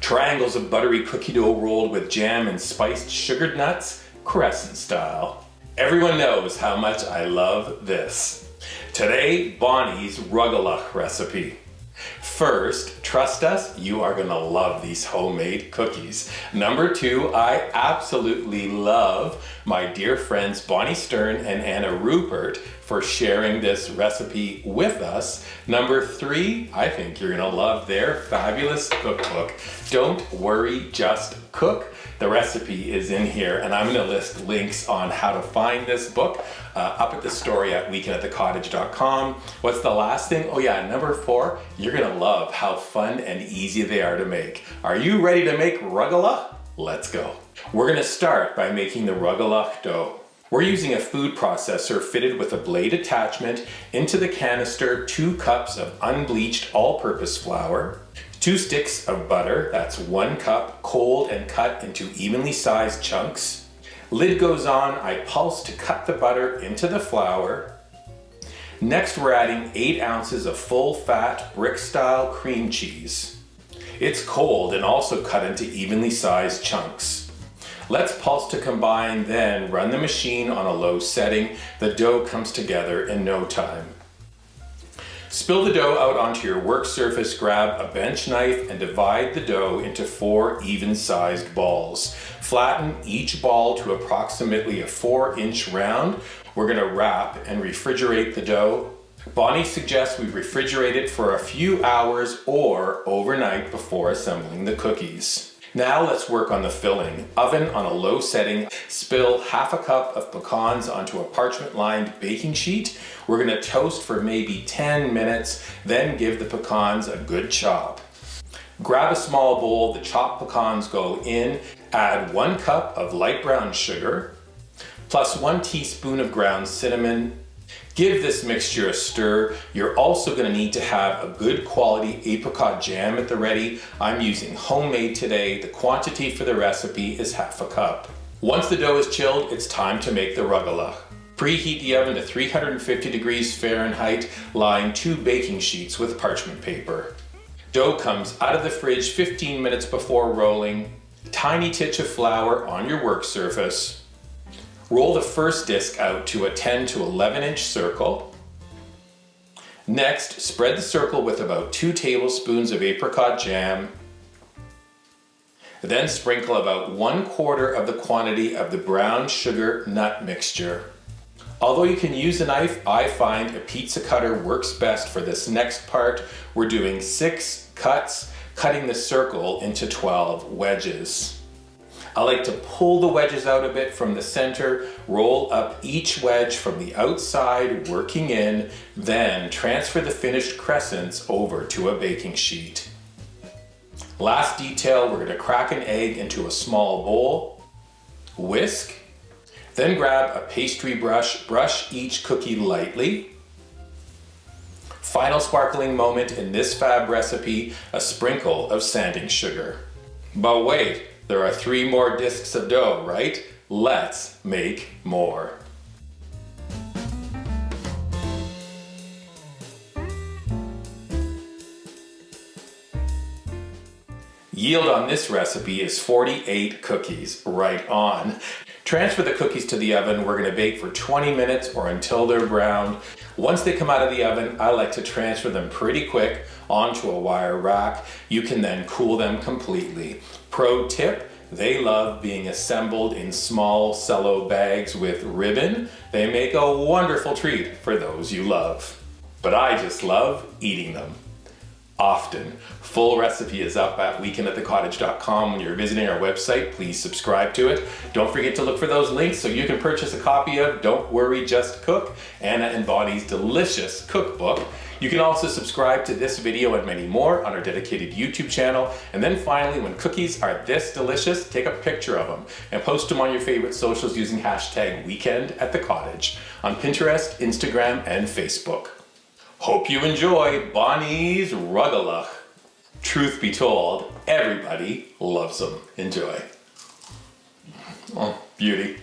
Triangles of buttery cookie dough rolled with jam and spiced sugared nuts, crescent style. Everyone knows how much I love this. Today, Bonnie's Rugelach recipe. First, trust us, you are gonna love these homemade cookies. Number 2, I absolutely love my dear friends Bonnie Stern and Anna Rupert for sharing this recipe with us. Number 3, I think you're gonna love their fabulous cookbook. Don't worry, just cook. The recipe is in here, and I'm gonna list links on how to find this book up at the story at weekend@thecottage.com. What's the last thing? Oh yeah, number 4, you're gonna love how fun and easy they are to make. Are you ready to make rugelach? Let's go. We're gonna start by making the rugelach dough. We're using a food processor fitted with a blade attachment. Into the canister, 2 cups of unbleached all-purpose flour, 2 sticks of butter, that's 1 cup, cold and cut into evenly sized chunks. Lid goes on, I pulse to cut the butter into the flour. Next we're adding 8 ounces of full-fat brick-style cream cheese. It's cold and also cut into evenly sized chunks. Let's pulse to combine, then run the machine on a low setting. The dough comes together in no time. Spill the dough out onto your work surface, grab a bench knife and divide the dough into 4 even-sized balls. Flatten each ball to approximately a 4-inch round. We're gonna wrap and refrigerate the dough. Bonnie suggests we refrigerate it for a few hours or overnight before assembling the cookies. Now let's work on the filling. Oven on a low setting. Spill half a cup of pecans onto a parchment-lined baking sheet. We're gonna toast for maybe 10 minutes, then give the pecans a good chop. Grab a small bowl, the chopped pecans go in. Add 1 cup of light brown sugar, plus 1 teaspoon of ground cinnamon. Give this mixture a stir. You're also going to need to have a good quality apricot jam at the ready. I'm using homemade today. The quantity for the recipe is half a cup. Once the dough is chilled, it's time to make the rugelach. Preheat the oven to 350 degrees Fahrenheit, line 2 baking sheets with parchment paper. Dough comes out of the fridge 15 minutes before rolling. Tiny titch of flour on your work surface. Roll the first disc out to a 10 to 11 inch circle. Next, spread the circle with about 2 tablespoons of apricot jam. Then sprinkle about 1/4 of the quantity of the brown sugar nut mixture. Although you can use a knife, I find a pizza cutter works best for this next part. We're doing 6 cuts, cutting the circle into 12 wedges. I like to pull the wedges out a bit from the center, roll up each wedge from the outside, working in, then transfer the finished crescents over to a baking sheet. Last detail, we're going to crack an egg into a small bowl, whisk, then grab a pastry brush, brush each cookie lightly. Final sparkling moment in this fab recipe, a sprinkle of sanding sugar. But wait, there are 3 more discs of dough, right? Let's make more. Yield on this recipe is 48 cookies, right on. Transfer the cookies to the oven. We're gonna bake for 20 minutes or until they're browned. Once they come out of the oven, I like to transfer them pretty quick onto a wire rack. You can then cool them completely. Pro tip, they love being assembled in small cello bags with ribbon. They make a wonderful treat for those you love. But I just love eating them. Often. Full recipe is up at weekend@thecottage.com. When you're visiting our website, please subscribe to it. Don't forget to look for those links so you can purchase a copy of Don't Worry, Just Cook, Anna and Bonnie's delicious cookbook. You can also subscribe to this video and many more on our dedicated YouTube channel. And then finally, when cookies are this delicious, take a picture of them and post them on your favorite socials using hashtag weekend@thecottage on Pinterest, Instagram, and Facebook. Hope you enjoy Bonnie's Rugelach. Truth be told, everybody loves them. Enjoy. Oh, beauty.